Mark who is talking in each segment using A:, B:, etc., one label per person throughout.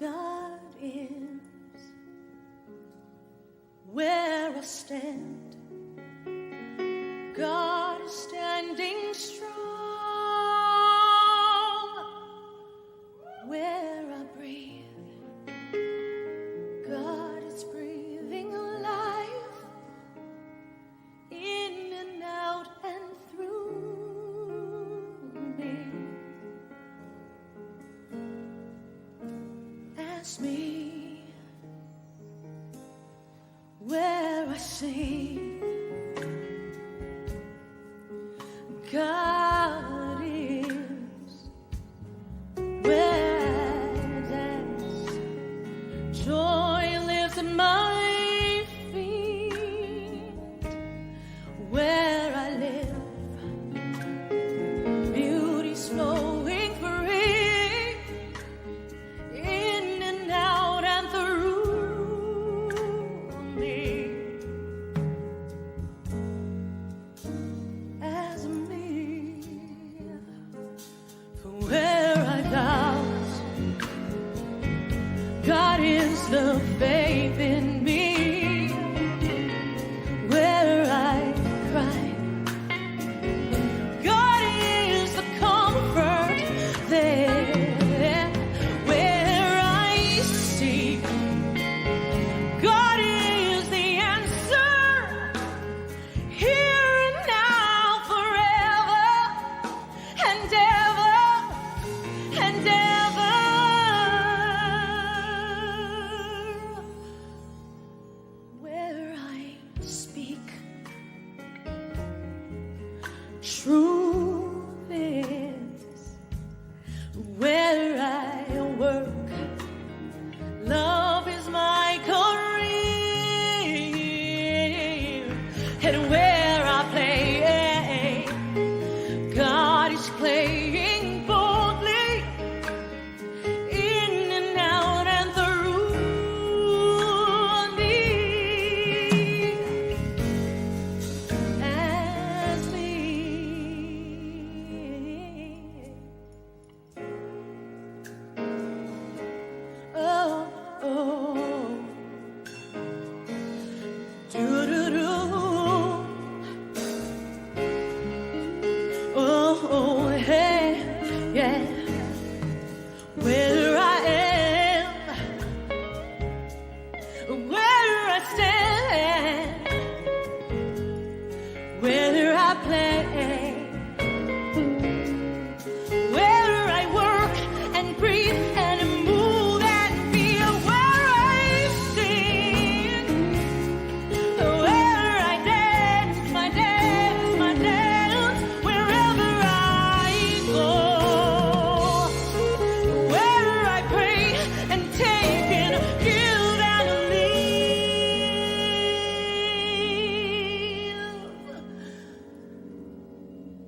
A: God is where I stand. God is standing strong where I breathe. God is breathing life in and out and through me. Ask me where I sing. God is where I dance. Joy lives at my feet. Where I live, beauty's flowing free, in and out and through me. As me, for where I doubt, God is the faith in me. Where I cry, God is the comfort there. Where I seek, God is the answer. Here and now, forever and ever and ever. Where I speak, truth is. Where I work, love is my career. And where I play, God is playing boldly, in and out and through me. As me. Oh, oh. Do-do-do. Oh, hey, yeah. Where I am, where I stand, where I play, where I work and breathe and move and feel, where I sing, where I dance, my dance, my dance, wherever I go, where I pray and take and give and leave.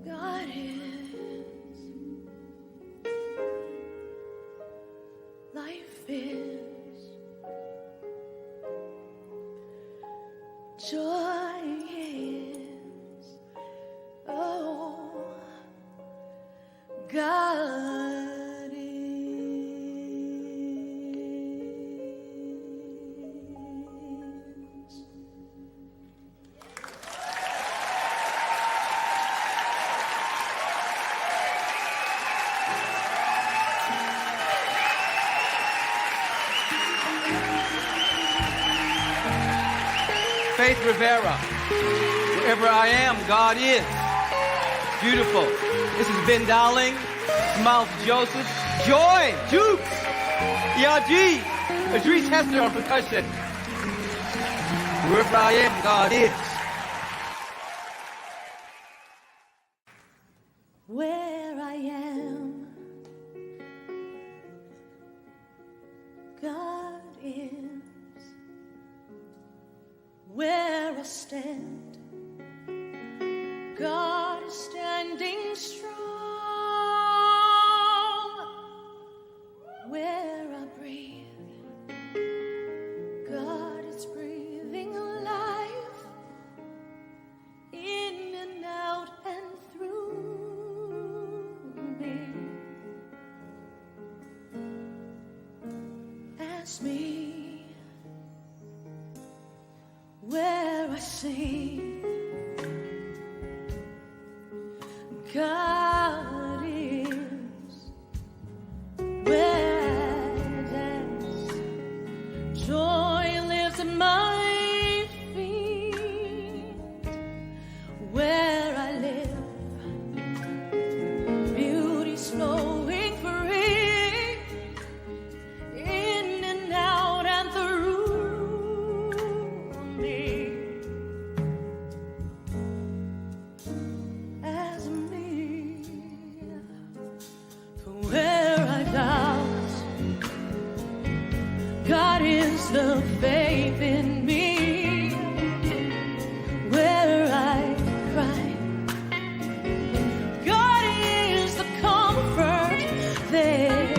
A: God is, life is, joy is, oh, God is.
B: Faith Rivera. Wherever I am, God is. Beautiful. This is Ben Dowling, Miles Joseph, Joy, Jukes, ERG, Idris Hester on percussion. Wherever I am, God is.
A: Where I am, God is. Where I stand, God is standing strong. Where I breathe, God is breathing life in and out and through me. Ask me where I sing. God is where I dance. Joy lives at my feet. Where I live, beauty's flowing free. In and out and through me. As me, for where I doubt, God is the faith in me. Where I cry, God is the comfort there.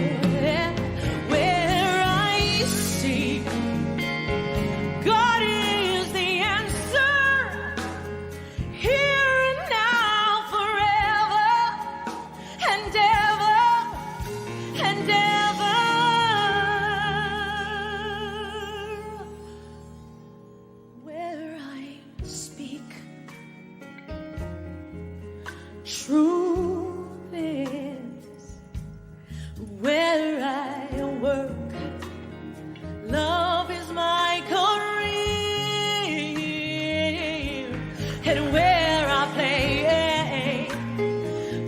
A: Where I seek, God is the answer. Here and now, forever and ever and ever. Where I speak, truth is. Where I work, love is my career. And where I play,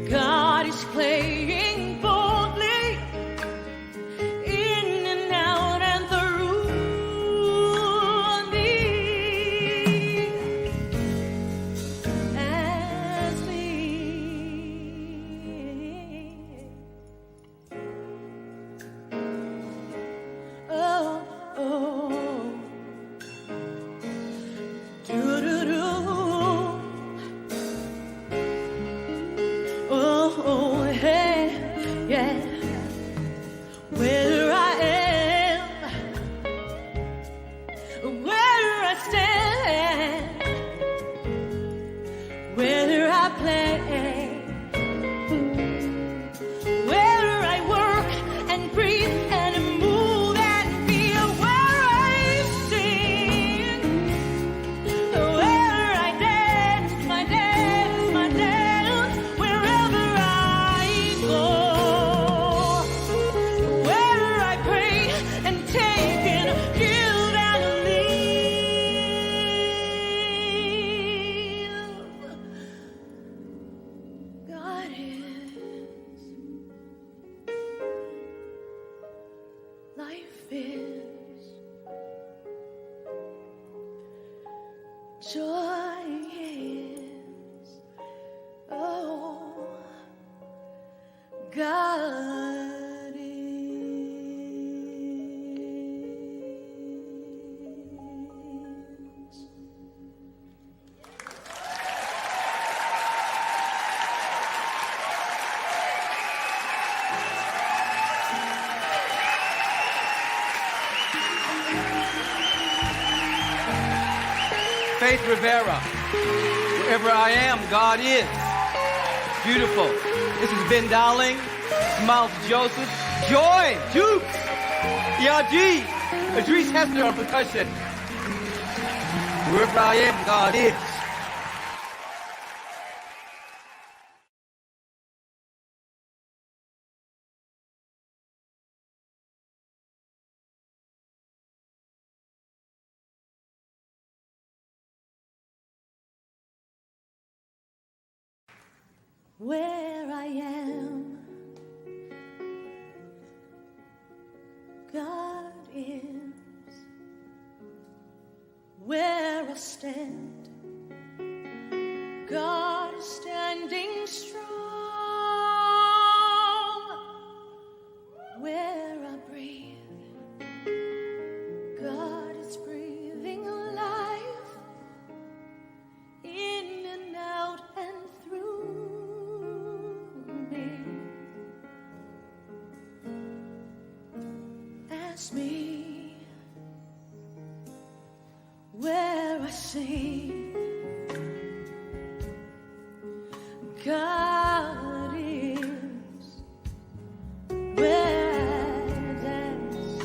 A: God is playing boldly. In and out and through me. As me. Oh, oh. Do-do-do. Oh, oh, hey, yeah. Where I am, where I stand, where I play, where I work and breathe and move and feel, where I sing, where I dance, my dance, my dance, wherever I go, where I pray and take and give and leave. God is, life is, joy is, oh, God is.
B: Faith Rivera. Wherever I am, God is. Beautiful. This is Ben Dowling, Miles Joseph, Joy, Jukes, ERG, Idris Hester on percussion. Wherever I am, God is.
A: Where I am, God is. Where I stand, God is standing strong. Where I breathe, God is breathing life in and out and through me. Ask me where I sing, God is where I dance.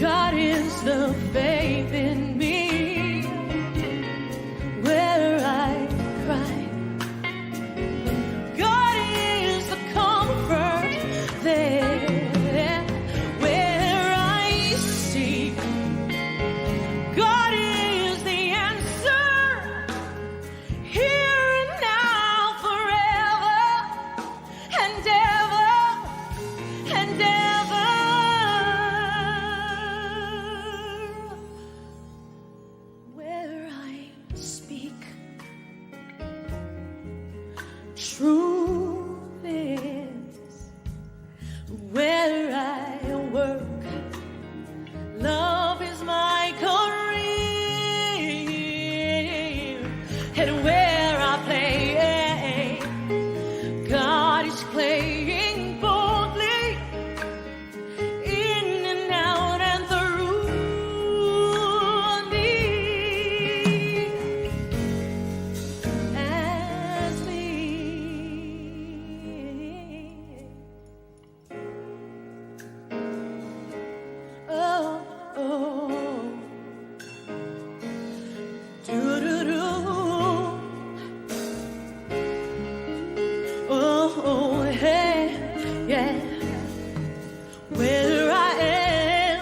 A: God is the faith in me where I cry. God is the comfort there where I seek. God is the answer here and now, forever and ever and ever. Where I speak truth is, where I work, love is my career, and where I play, God is playing boldly in and out and through me as me. Oh, oh, do-do-do. Oh, hey, yeah. Whether I am,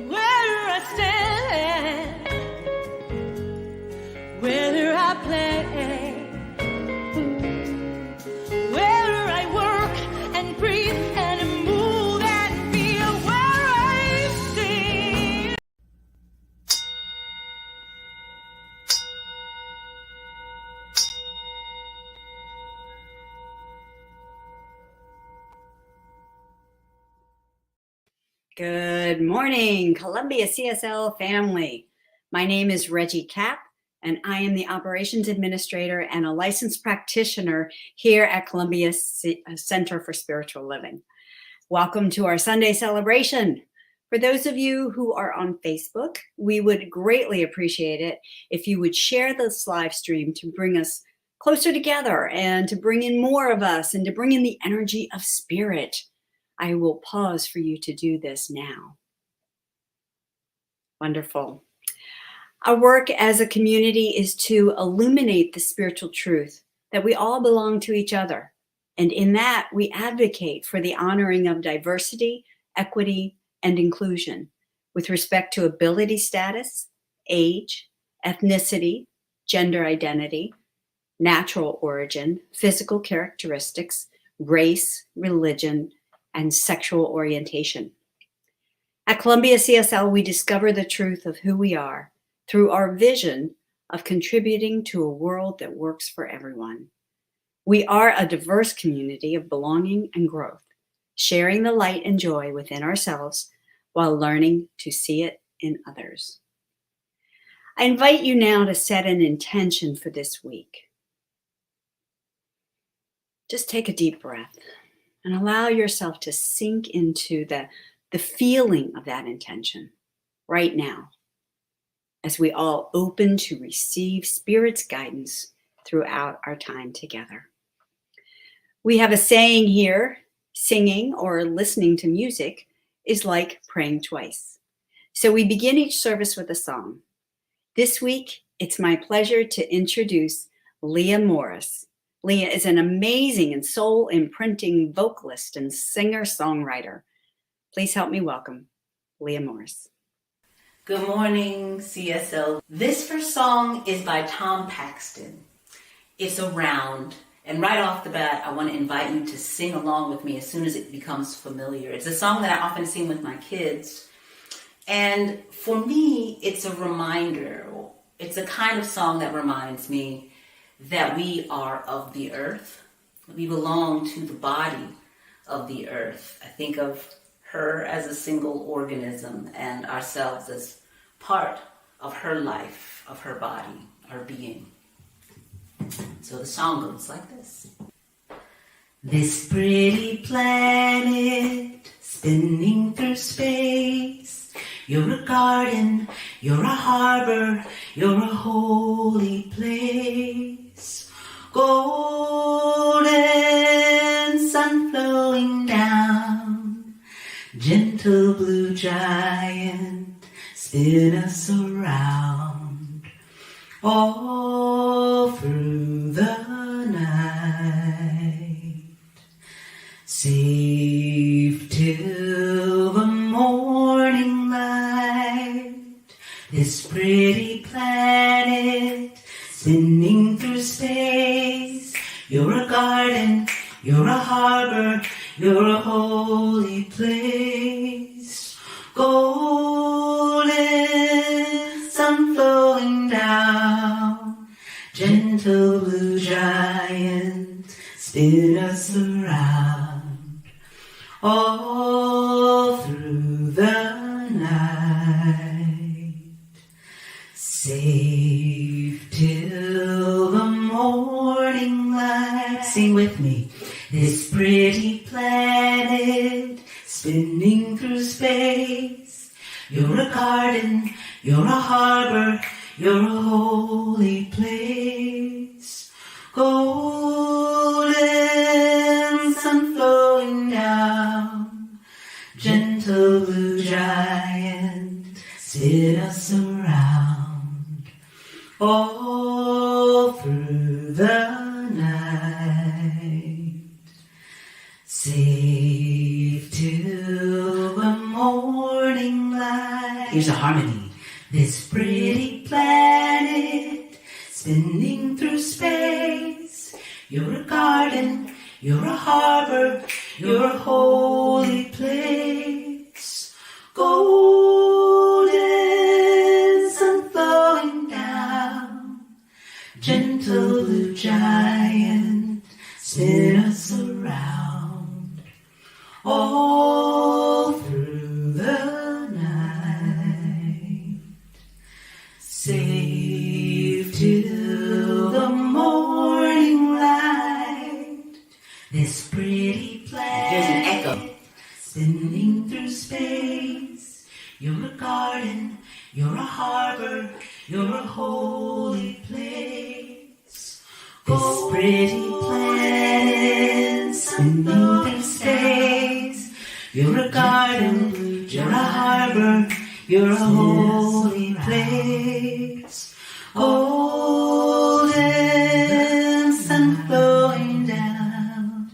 A: where I stand, whether I play, whether I work and breathe and move and feel, where I sing.
C: Good morning, Columbia CSL family. My name is Reggie Kapp, and I am the Operations Administrator and a licensed practitioner here at Columbia Center for Spiritual Living. Welcome to our Sunday celebration. For those of you who are on Facebook, we would greatly appreciate it if you would share this live stream to bring us closer together and to bring in more of us and to bring in the energy of spirit. I will pause for you to do this now. Wonderful. Our work as a community is to illuminate the spiritual truth that we all belong to each other. And in that, we advocate for the honoring of diversity, equity, and inclusion with respect to ability status, age, ethnicity, gender identity, natural origin, physical characteristics, race, religion, and sexual orientation. At Columbia CSL, we discover the truth of who we are through our vision of contributing to a world that works for everyone. We are a diverse community of belonging and growth, sharing the light and joy within ourselves while learning to see it in others. I invite you now to set an intention for this week. Just take a deep breath and allow yourself to sink into the feeling of that intention right now, as we all open to receive Spirit's guidance throughout our time together. We have a saying here, singing or listening to music is like praying twice. So we begin each service with a song. This week, it's my pleasure to introduce Leah Morris. Leah is an amazing and soul-imprinting vocalist and singer-songwriter. Please help me welcome Leah Morris.
D: Good morning, CSL. This first song is by Tom Paxton. It's Around. And right off the bat, I want to invite you to sing along with me as soon as it becomes familiar. It's a song that I often sing with my kids. And for me, it's a reminder. It's a kind of song that reminds me that we are of the earth. We belong to the body of the earth. I think of her as a single organism and ourselves as part of her life, of her body, our being. So the song goes like this. This pretty planet spinning through space. You're a garden, you're a harbor, you're a holy place. Golden sun flowing down, Gentle blue giant, spin us around all through the night. Safe till the morning light. This pretty planet spinning through space. You're a garden, you're a harbor, you're a holy place. Golden sun flowing down. Gentle blue giant, spin us around all through the night. Safe till the morning light. Sing with me. This pretty planet spinning through space. You're a garden, you're a harbor, you're a holy place. Golden sun flowing down. Gentle blue giant, spin us around all through the night. Safe till the morning light. Here's a harmony. This pretty planet spinning through space. You're a garden, you're a harbor, you're a holy place. Golden sun flowing down. Gentle blue giant, spin us around all through the night. Safe till the morning light. This pretty planet. Here's an echo. Spinning through space. You're a garden, you're a harbor, you're a holy place. This pretty planet spinning through space. You're a garden, you're a harbor, you're a holy place. Golden sun flowing down.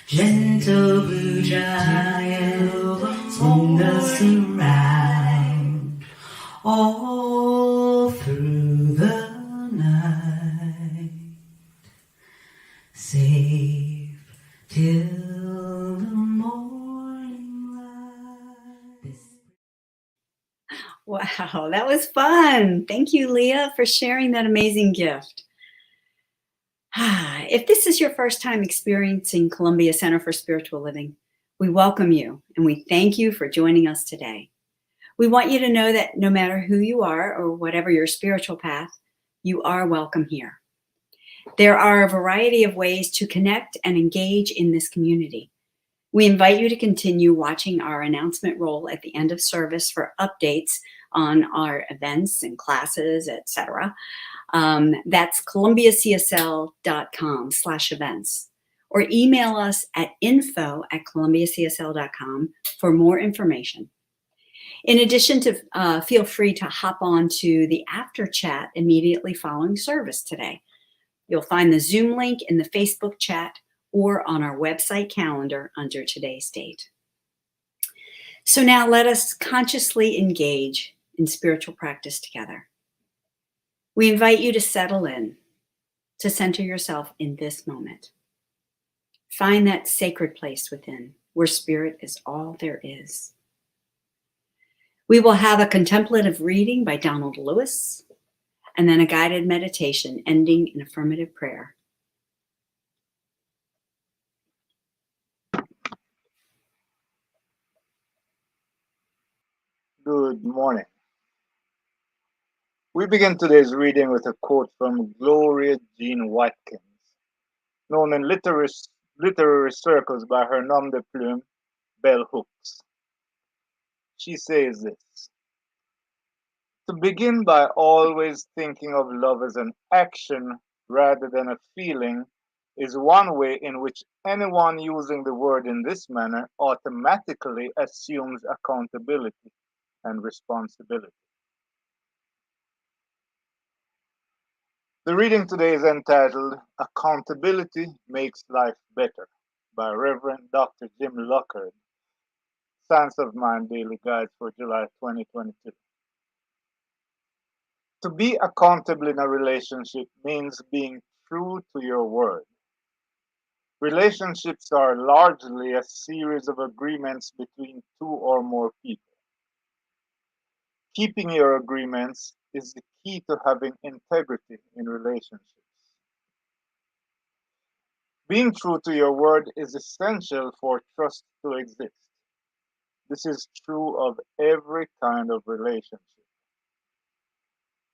D: Gentle blue giant, spin us around all through the night. Safe till the morning light.
C: Wow, that was fun. Thank you, Leah, for sharing that amazing gift. If this is your first time experiencing Columbia Center for Spiritual Living, we welcome you and we thank you for joining us today. We want you to know that no matter who you are or whatever your spiritual path, you are welcome here. There are a variety of ways to connect and engage in this community. We invite you to continue watching our announcement roll at the end of service for updates on our events and classes, etc. That's columbiacsl.com/events, or email us at info@columbiacsl.com for more information. In addition to feel free to hop on to the after chat immediately following service today. You'll find the Zoom link in the Facebook chat or on our website calendar under today's date. So now let us consciously engage in spiritual practice together. We invite you to settle in, to center yourself in this moment. Find that sacred place within where spirit is all there is. We will have a contemplative reading by Donald Lewis, and then a guided meditation ending in affirmative prayer.
E: Good morning. We begin today's reading with a quote from Gloria Jean Watkins, known in literary circles by her nom de plume, Bell Hooks. She says this: "To begin by always thinking of love as an action rather than a feeling is one way in which anyone using the word in this manner automatically assumes accountability and responsibility. The reading today is entitled Accountability Makes Life Better by Reverend Dr. Jim Lockard, Science of Mind Daily Guides for July 2022. To be accountable in a relationship means being true to your word. Relationships are largely a series of agreements between two or more people. Keeping your agreements is the key to having integrity in relationships. Being true to your word is essential for trust to exist. This is true of every kind of relationship.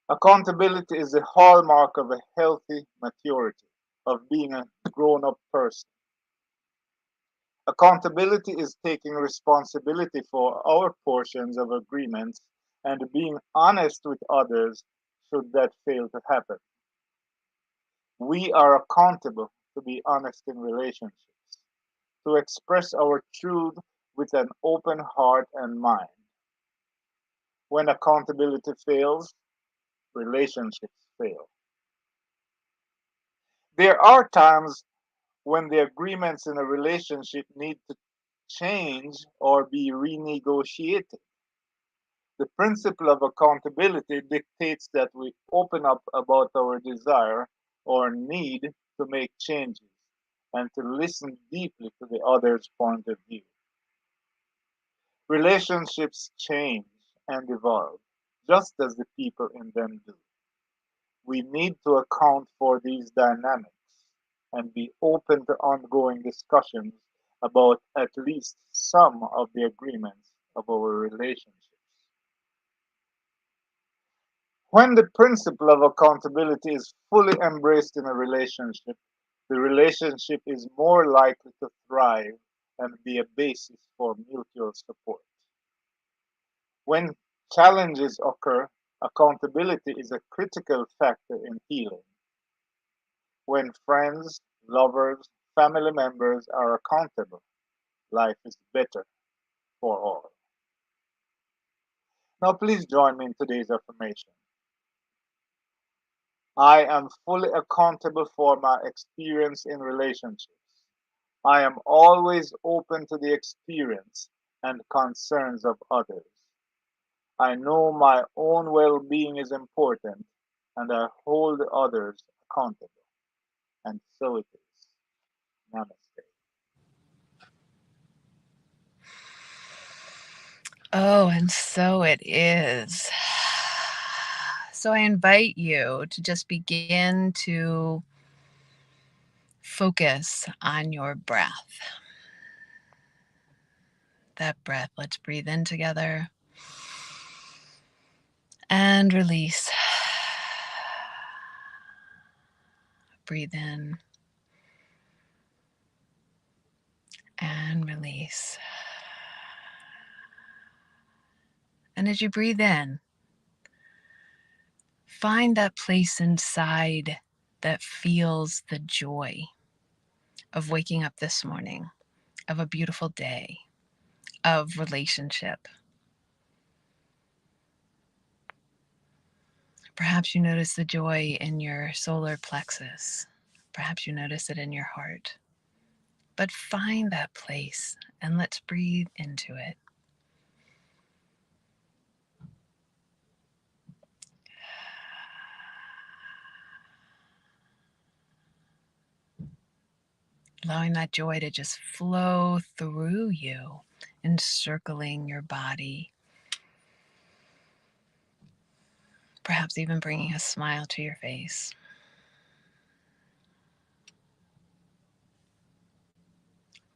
E: Accountability is the hallmark of a healthy maturity, of being a grown up person. Accountability is taking responsibility for our portions of agreements and being honest with others should that fail to happen. We are accountable to be honest in relationships, to express our truth with an open heart and mind. When accountability fails, relationships fail. There are times when the agreements in a relationship need to change or be renegotiated. The principle of accountability dictates that we open up about our desire or need to make changes and to listen deeply to the other's point of view. Relationships change and evolve, just as the people in them do. We need to account for these dynamics and be open to ongoing discussions about at least some of the agreements of our relationships. When the principle of accountability is fully embraced in a relationship, the relationship is more likely to thrive and be a basis for mutual support. When challenges occur, accountability is a critical factor in healing. When friends, lovers, family members are accountable, life is better for all. Now, please join me in today's affirmation. I am fully accountable for my experience in relationships. I am always open to the experience and concerns of others. I know my own well being is important and I hold others accountable. And so it is. Namaste.
F: Oh, and so it is. So I invite you to just begin to focus on your breath. That breath, let's breathe in together and release. Breathe in and release. And as you breathe in, find that place inside that feels the joy of waking up this morning, of a beautiful day, of relationship. Perhaps you notice the joy in your solar plexus. Perhaps you notice it in your heart. But find that place and let's breathe into it. Allowing that joy to just flow through you, encircling your body. Perhaps even bringing a smile to your face.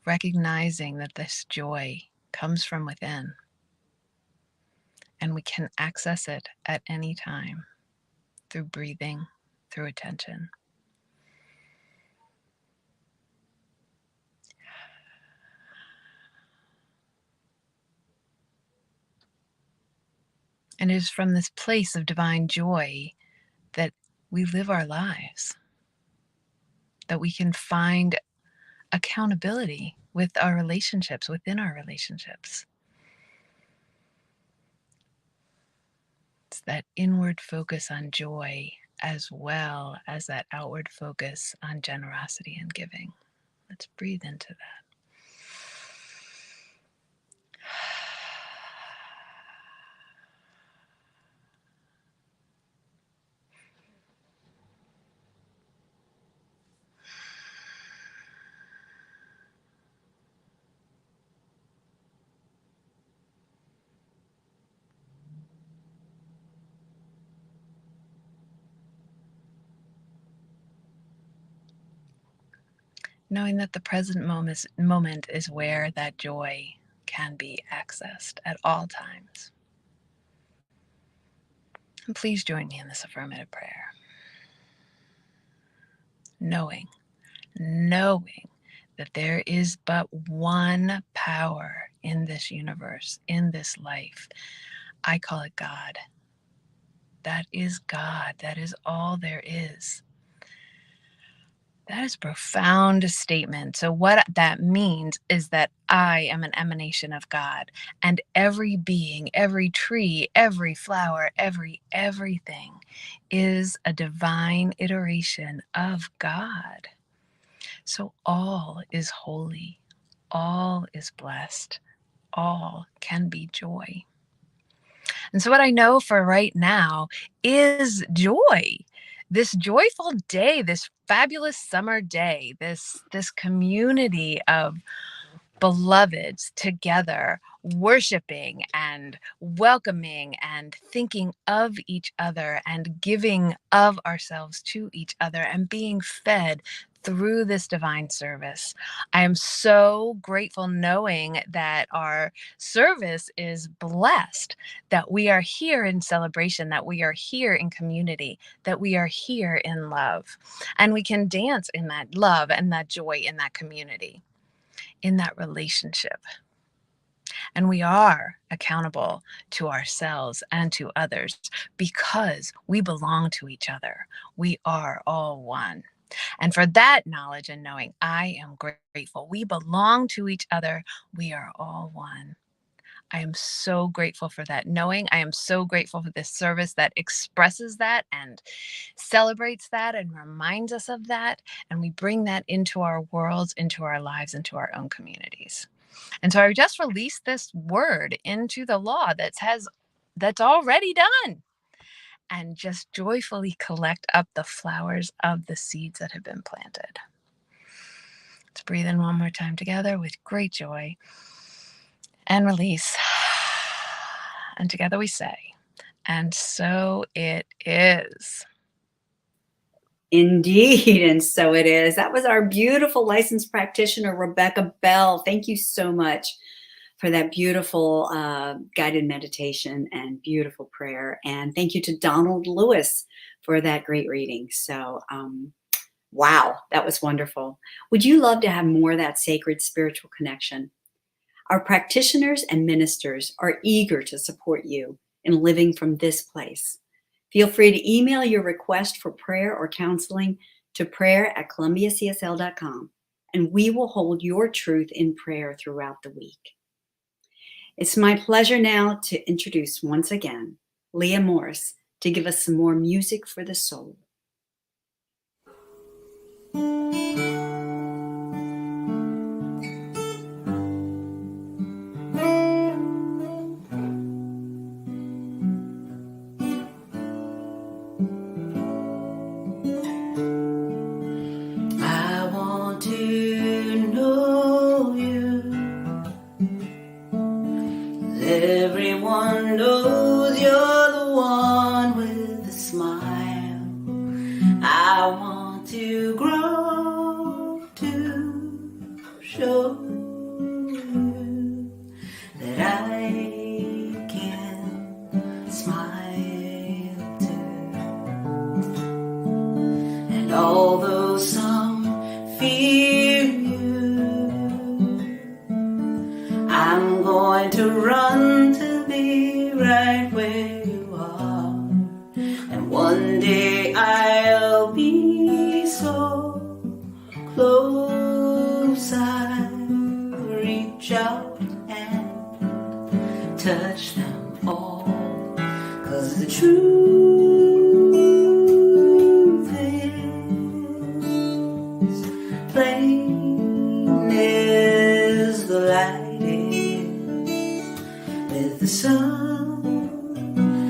F: Recognizing that this joy comes from within and we can access it at any time through breathing, through attention. And it is from this place of divine joy that we live our lives, that we can find accountability with our relationships, within our relationships. It's that inward focus on joy as well as that outward focus on generosity and giving. Let's breathe into that. Knowing that the present moment is where that joy can be accessed at all times. And please join me in this affirmative prayer. Knowing that there is but one power in this universe, in this life. I call it God. That is God. That is all there is. That is a profound statement. So what that means is that I am an emanation of God, and every being, every tree, every flower, everything is a divine iteration of God. So all is holy, all is blessed, all can be joy. And so what I know for right now is joy. This joyful day, this fabulous summer day, this community of beloveds together, worshiping and welcoming and thinking of each other and giving of ourselves to each other and being fed through this divine service. I am so grateful knowing that our service is blessed, that we are here in celebration, that we are here in community, that we are here in love, and we can dance in that love and that joy in that community, in that relationship. And we are accountable to ourselves and to others because we belong to each other. We are all one. And for that knowledge and knowing, I am grateful. We belong to each other. We are all one. I am so grateful for that knowing. I am so grateful for this service that expresses that and celebrates that and reminds us of that. And we bring that into our worlds, into our lives, into our own communities. And so I just released this word into the law that's already done. And just joyfully collect up the flowers of the seeds that have been planted. Let's breathe in one more time together with great joy and release. And together we say, and so it is.
C: Indeed, and so it is. That was our beautiful licensed practitioner, Rebecca Bell. Thank you so much for that beautiful guided meditation and beautiful prayer. And thank you to Donald Lewis for that great reading. So, wow, that was wonderful. Would you love to have more of that sacred spiritual connection? Our practitioners and ministers are eager to support you in living from this place. Feel free to email your request for prayer or counseling to prayer@columbiacsl.com, and we will hold your truth in prayer throughout the week. It's my pleasure now to introduce once again Leah Morris to give us some more music for the soul.
D: I want to know you. Everyone knows you're the one with a smile. I want to grow to show you that I can smile too. And although some fear you, I'm going to run to be right where you are. And one day I'll be so touch them all. 'Cause the truth is plain as the light is, with the sun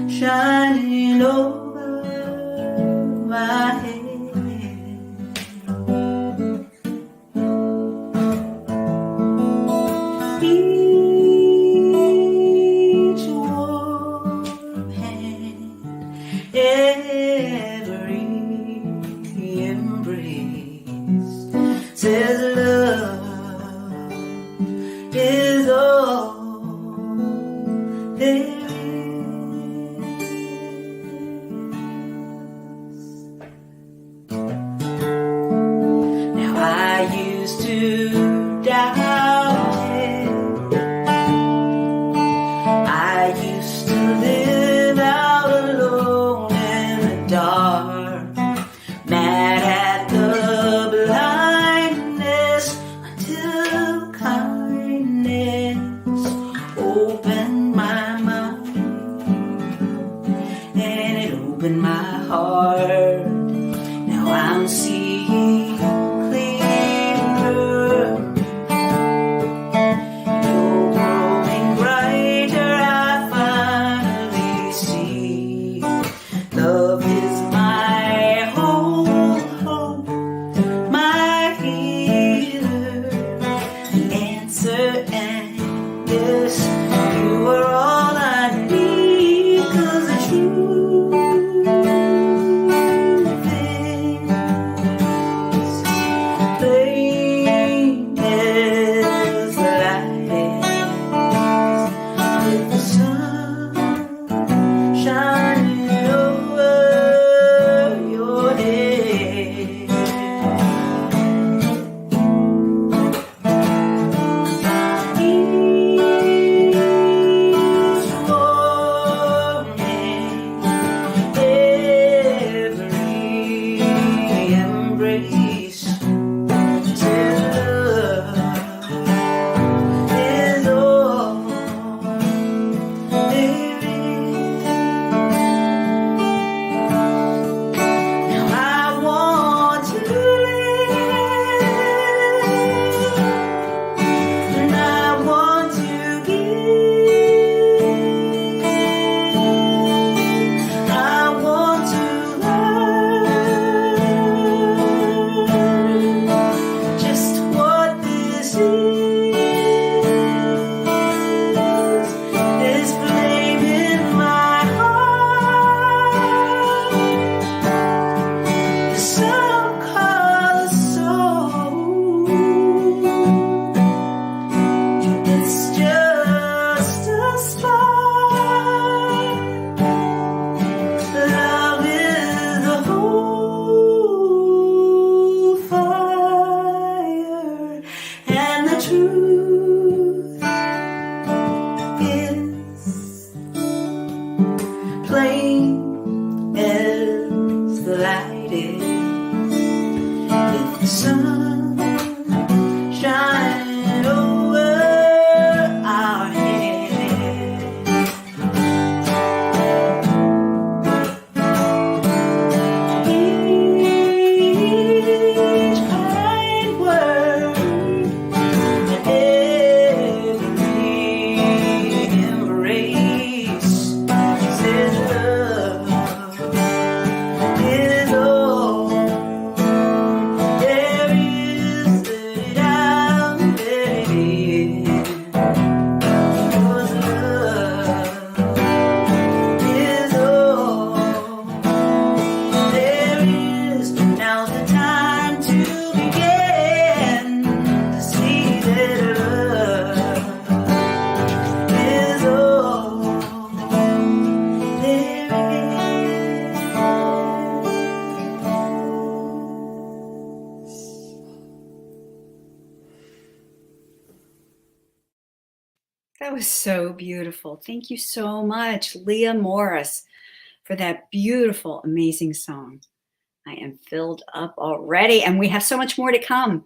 D: shining over my head. Each warm hand, every embrace says love is all there is. Now I used to doubt it. I used to live out alone in the dark, mad at the blindness, until kindness opened my mind and it opened my heart. Now I'm seeing clearer. You're growing brighter, I finally see. Love is my whole hope, my healer, the answer, and yes, you are all I need. 'Cause the truth is plain as the light is, with the sun shining over your head. Each morning, every embrace says love is all there is. Now I want to live, and I want to give. I want to learn just what this is flame in my heart. Some call a soul. It's just a spark. Love is the whole fire, and the truth is plain as the light is, with the sun shining over our head. Each kind word and every embrace says love is all there is. Let it out, let it in. 'Cause love is all there is. Now's the time to begin to see that love is all there is.
C: That was so beautiful. Thank you so much, Leah Morris, for that beautiful, amazing song. I am filled up already, and we have so much more to come.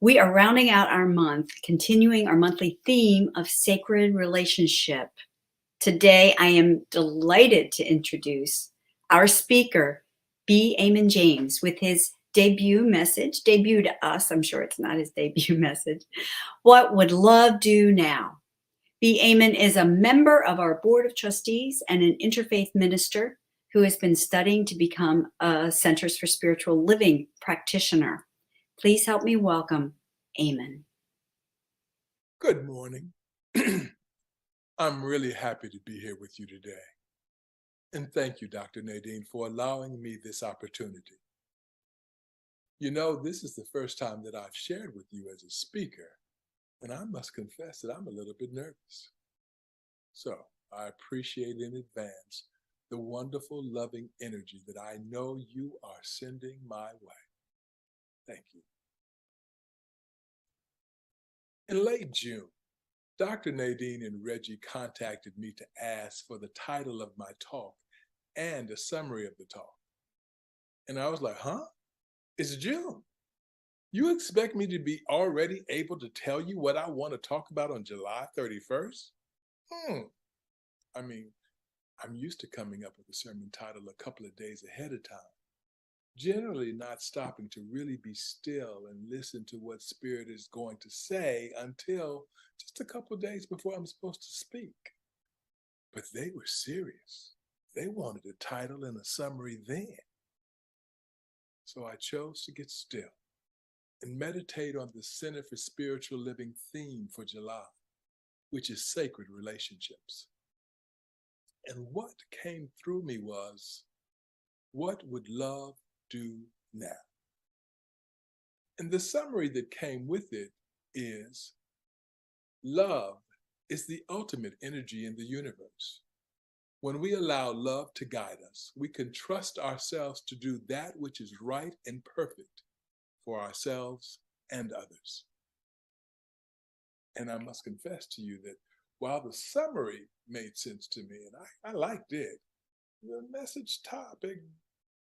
C: We are rounding out our month, continuing our monthly theme of sacred relationship. Today, I am delighted to introduce our speaker, B. Amon James, with his debut to us. I'm sure it's not his debut message. What would love do now? B. Amon is a member of our board of trustees and an interfaith minister who has been studying to become a Centers for Spiritual Living practitioner. Please help me welcome Amon.
G: Good morning. I'm really happy to be here with you today. And thank you, Dr. Nadine, for allowing me this opportunity. You know, this is the first time that I've shared with you as a speaker, and I must confess that I'm a little bit nervous. So I appreciate in advance the wonderful, loving energy that I know you are sending my way. Thank you. In late June, Dr. Nadine and Reggie contacted me to ask for the title of my talk and a summary of the talk. And I was like, huh? It's June. You expect me to be already able to tell you what I want to talk about on July 31st? I mean, I'm used to coming up with a sermon title a couple of days ahead of time, generally not stopping to really be still and listen to what Spirit is going to say until just a couple of days before I'm supposed to speak. But they were serious. They wanted a title and a summary then. So I chose to get still and meditate on the Center for Spiritual Living theme for July, which is sacred relationships. And what came through me was, what would love do now? And the summary that came with it is, love is the ultimate energy in the universe. When we allow love to guide us, we can trust ourselves to do that which is right and perfect for ourselves and others. And I must confess to you that while the summary made sense to me, and I liked it, the message topic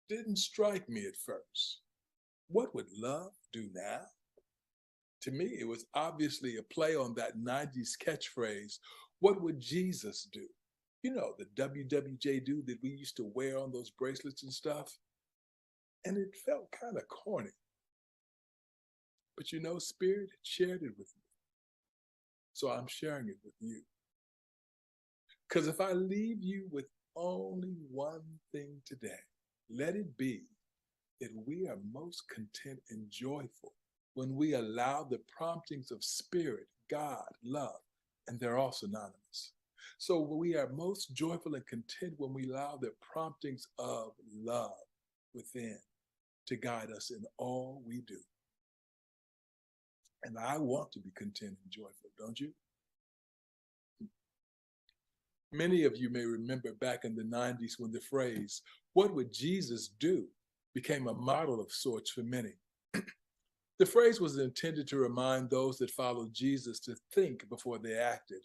G: didn't strike me at first. What would love do now? To me, it was obviously a play on that 90s catchphrase, what would Jesus do? You know, the WWJ dude that we used to wear on those bracelets and stuff. And it felt kind of corny. But you know, Spirit shared it with me. So I'm sharing it with you. Because if I leave you with only one thing today, let it be that we are most content and joyful when we allow the promptings of Spirit, God, love, and they're all synonymous. So we are most joyful and content when we allow the promptings of love within to guide us in all we do. And I want to be content and joyful, don't you? Many of you may remember back in the 90s when the phrase, what would Jesus do, became a model of sorts for many. The phrase was intended to remind those that followed Jesus to think before they acted,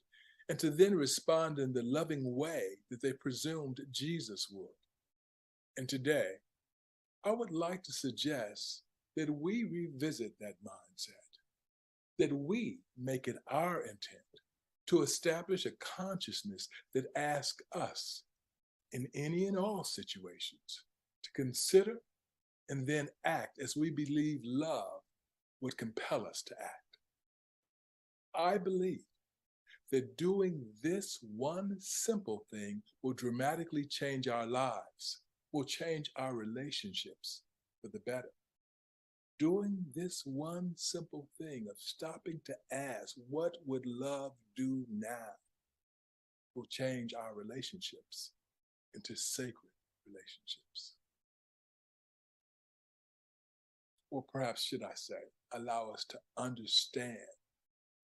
G: and to then respond in the loving way that they presumed Jesus would. And today, I would like to suggest that we revisit that mindset, that we make it our intent to establish a consciousness that asks us in any and all situations to consider and then act as we believe love would compel us to act. I believe that doing this one simple thing will dramatically change our lives, will change our relationships for the better. Doing this one simple thing of stopping to ask, what would love do now, will change our relationships into sacred relationships. Or perhaps should I say, allow us to understand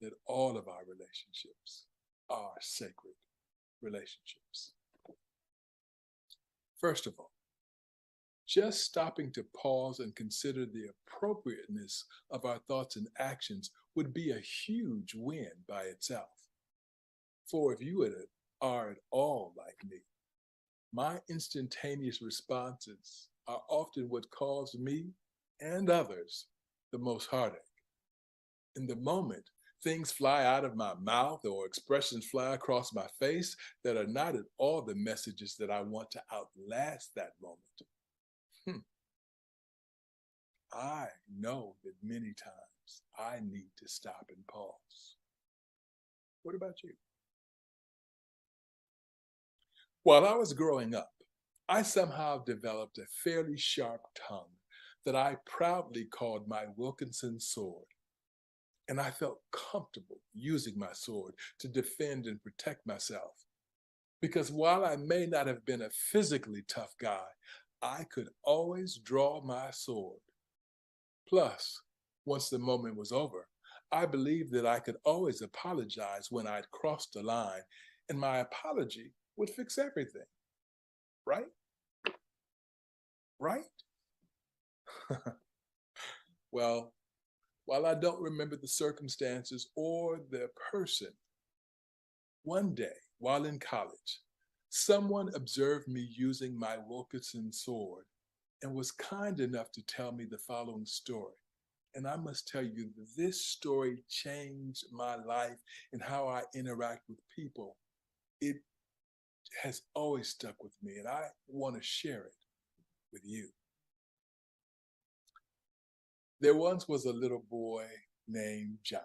G: that all of our relationships are sacred relationships. First of all, just stopping to pause and consider the appropriateness of our thoughts and actions would be a huge win by itself. For if you are at all like me, my instantaneous responses are often what cause me and others the most heartache. In the moment, things fly out of my mouth or expressions fly across my face that are not at all the messages that I want to outlast that moment. I know that many times I need to stop and pause. What about you? While I was growing up, I somehow developed a fairly sharp tongue that I proudly called my Wilkinson sword. And I felt comfortable using my sword to defend and protect myself. Because while I may not have been a physically tough guy, I could always draw my sword. Plus, once the moment was over, I believed that I could always apologize when I'd crossed the line, and my apology would fix everything. Right? Right? Well, while I don't remember the circumstances or the person, one day while in college, someone observed me using my Wilkinson sword and was kind enough to tell me the following story. And I must tell you that this story changed my life and how I interact with people. It has always stuck with me, and I want to share it with you. There once was a little boy named Johnny.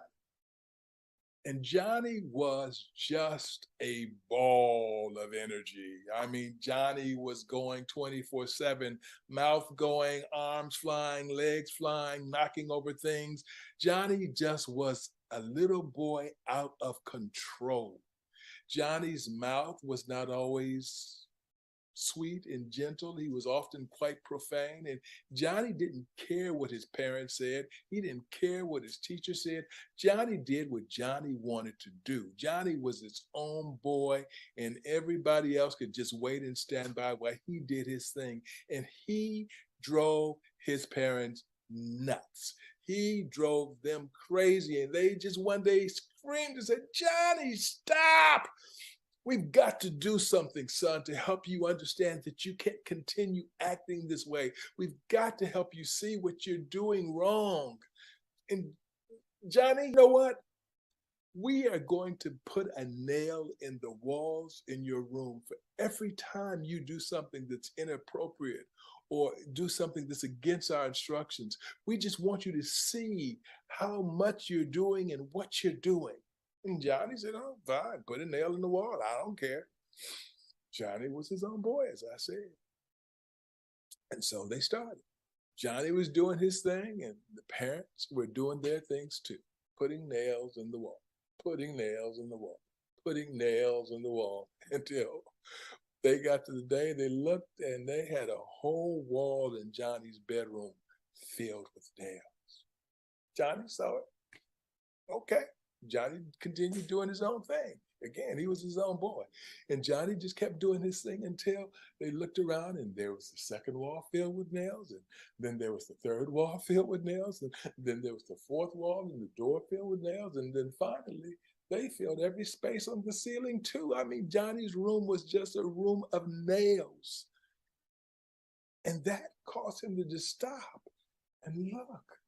G: And Johnny was just a ball of energy. I mean, Johnny was going 24/7, mouth going, arms flying, legs flying, knocking over things. Johnny just was a little boy out of control. Johnny's mouth was not always sweet and gentle. He was often quite profane, and Johnny didn't care what his parents said. He didn't care what his teacher said. Johnny did what Johnny wanted to do. Johnny was his own boy, and everybody else could just wait and stand by while he did his thing. And he drove his parents nuts. He drove them crazy, and they just one day screamed and said, "Johnny, stop! We've got to do something, son, to help you understand that you can't continue acting this way. We've got to help you see what you're doing wrong." And Johnny, you know what? We are going to put a nail in the walls in your room for every time you do something that's inappropriate or do something that's against our instructions. We just want you to see how much you're doing and what you're doing. And Johnny said, "Oh, fine, put a nail in the wall. I don't care." Johnny was his own boy, as I said. And so they started. Johnny was doing his thing, and the parents were doing their things too, putting nails in the wall, putting nails in the wall, putting nails in the wall, until they got to the day they looked and they had a whole wall in Johnny's bedroom filled with nails. Johnny saw it. Okay. Johnny continued doing his own thing. Again, he was his own boy. And Johnny just kept doing his thing until they looked around and there was the second wall filled with nails. And then there was the third wall filled with nails. And then there was the fourth wall and the door filled with nails. And then finally, they filled every space on the ceiling too. I mean, Johnny's room was just a room of nails. And that caused him to just stop and look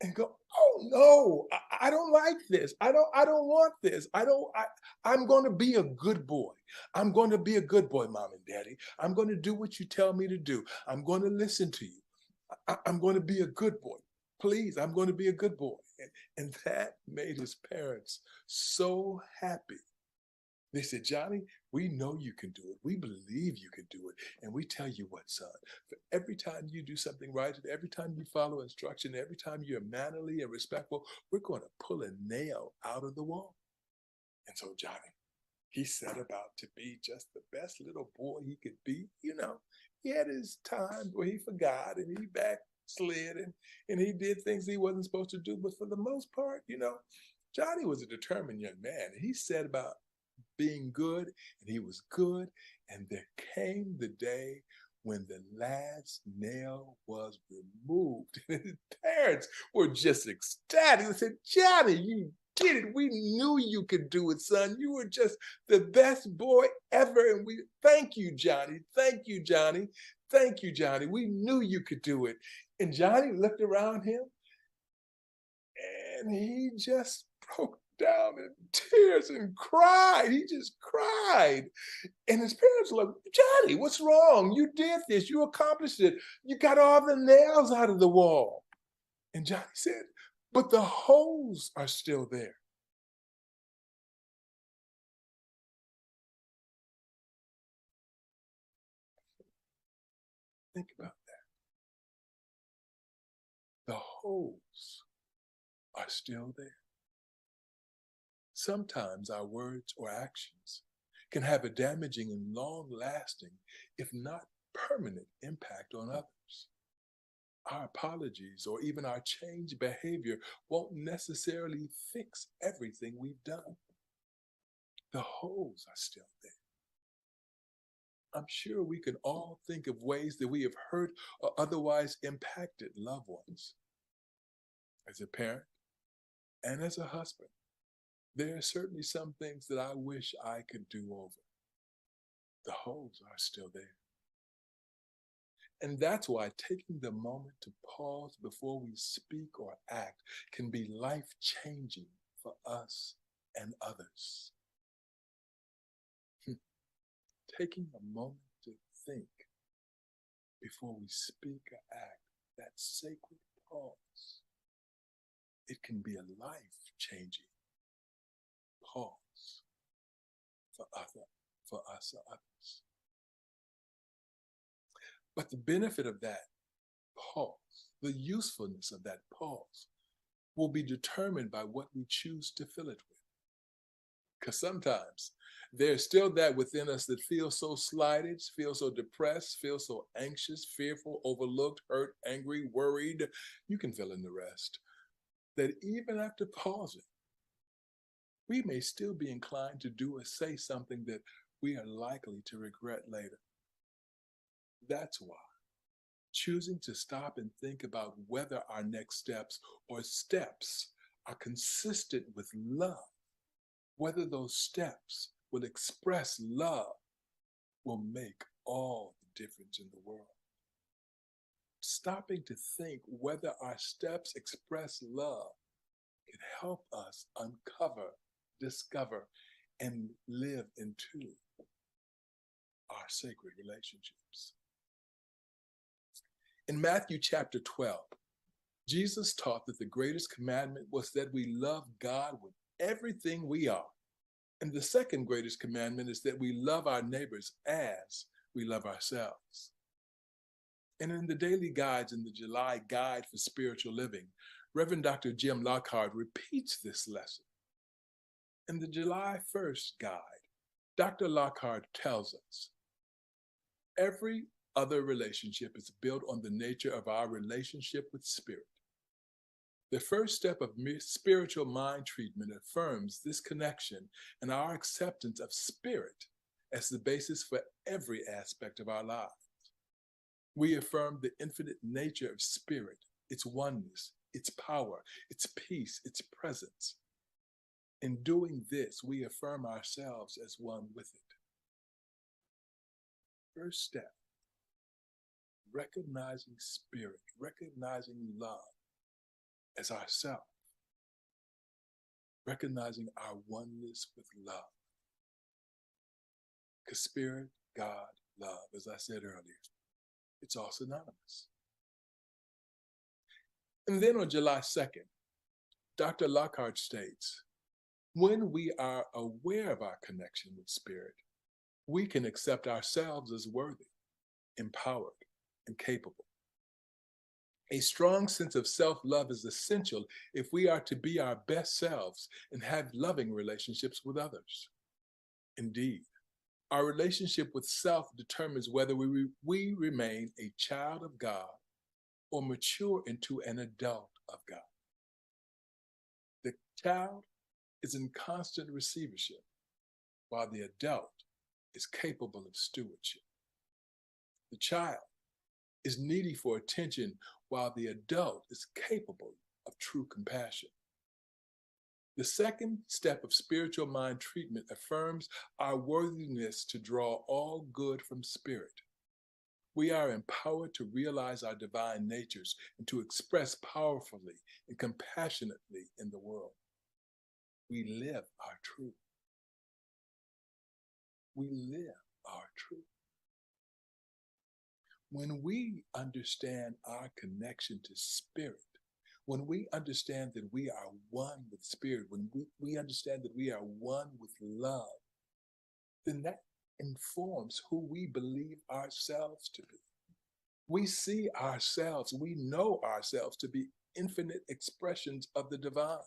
G: and go, "Oh no, I don't like this. I don't want this. I'm going to be a good boy. I'm going to be a good boy, Mom and Daddy. I'm going to do what you tell me to do. I'm going to listen to you. I'm going to be a good boy. Please, I'm going to be a good boy." And that made his parents so happy. They said, "Johnny, we know you can do it. We believe you can do it. And we tell you what, son, for every time you do something right, and every time you follow instruction, every time you're mannerly and respectful, we're going to pull a nail out of the wall." And so Johnny, he set about to be just the best little boy he could be. You know, he had his times where he forgot and he backslid and he did things he wasn't supposed to do. But for the most part, you know, Johnny was a determined young man. And he set about being good, and he was good. And there came the day when the last nail was removed. And his parents were just ecstatic. They said, "Johnny, you did it. We knew you could do it, son. You were just the best boy ever. And we thank you, Johnny. Thank you, Johnny. Thank you, Johnny. We knew you could do it." And Johnny looked around him and he just broke down in tears and cried. He just cried. And his parents were like, Johnny, what's wrong? You did this. You accomplished it. You got all the nails out of the wall. And Johnny said, but the holes are still there. Think about that. The holes are still there. Sometimes our words or actions can have a damaging and long-lasting, if not permanent, impact on others. Our apologies or even our changed behavior won't necessarily fix everything we've done. The holes are still there. I'm sure we can all think of ways that we have hurt or otherwise impacted loved ones. As a parent and as a husband, there are certainly some things that I wish I could do over. The holes are still there. And that's why taking the moment to pause before we speak or act can be life-changing for us and others. Taking a moment to think before we speak or act, that sacred pause, it can be a life-changing pause for us or others. But the benefit of that pause, the usefulness of that pause, will be determined by what we choose to fill it with. Because sometimes there's still that within us that feels so slighted, feels so depressed, feels so anxious, fearful, overlooked, hurt, angry, worried. You can fill in the rest. That even after pausing, we may still be inclined to do or say something that we are likely to regret later. That's why choosing to stop and think about whether our next steps or steps are consistent with love, whether those steps will express love, will make all the difference in the world. Stopping to think whether our steps express love can help us uncover, discover, and live into our sacred relationships. In Matthew chapter 12, Jesus taught that the greatest commandment was that we love God with everything we are. And the second greatest commandment is that we love our neighbors as we love ourselves. And in the daily guides in the July Guide for Spiritual Living, Reverend Dr. Jim Lockhart repeats this lesson. In the July 1st guide, Dr. Lockhart tells us, every other relationship is built on the nature of our relationship with Spirit. The first step of spiritual mind treatment affirms this connection and our acceptance of Spirit as the basis for every aspect of our lives. We affirm the infinite nature of Spirit, its oneness, its power, its peace, its presence. In doing this, we affirm ourselves as one with it. First step, recognizing Spirit, recognizing love as ourself, recognizing our oneness with love. Because Spirit, God, love, as I said earlier, it's all synonymous. And then on July 2nd, Dr. Lockhart states, when we are aware of our connection with Spirit, we can accept ourselves as worthy, empowered, and capable. A strong sense of self-love is essential if we are to be our best selves and have loving relationships with others. Indeed, our relationship with self determines whether we remain a child of God or mature into an adult of God. The child is in constant receivership, while the adult is capable of stewardship. The child is needy for attention, while the adult is capable of true compassion. The second step of spiritual mind treatment affirms our worthiness to draw all good from Spirit. We are empowered to realize our divine natures and to express powerfully and compassionately in the world. We live our truth. We live our truth. When we understand our connection to spirit, when we understand that we are one with spirit, when we understand that we are one with love, then that informs who we believe ourselves to be. We see ourselves, we know ourselves to be infinite expressions of the divine.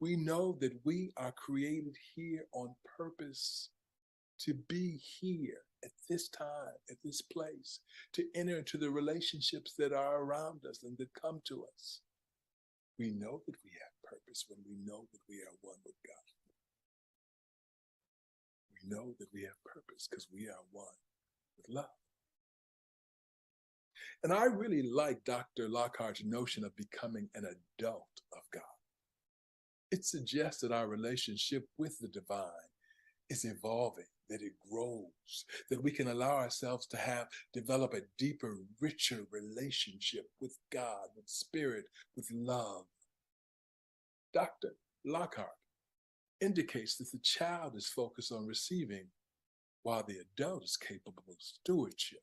G: We know that we are created here on purpose to be here at this time, at this place, to enter into the relationships that are around us and that come to us. We know that we have purpose when we know that we are one with God. We know that we have purpose because we are one with love. And I really like Dr. Lockhart's notion of becoming an adult of God. It suggests that our relationship with the divine is evolving, that it grows, that we can allow ourselves to develop a deeper, richer relationship with God, with spirit, with love. Dr. Lockhart indicates that the child is focused on receiving while the adult is capable of stewardship.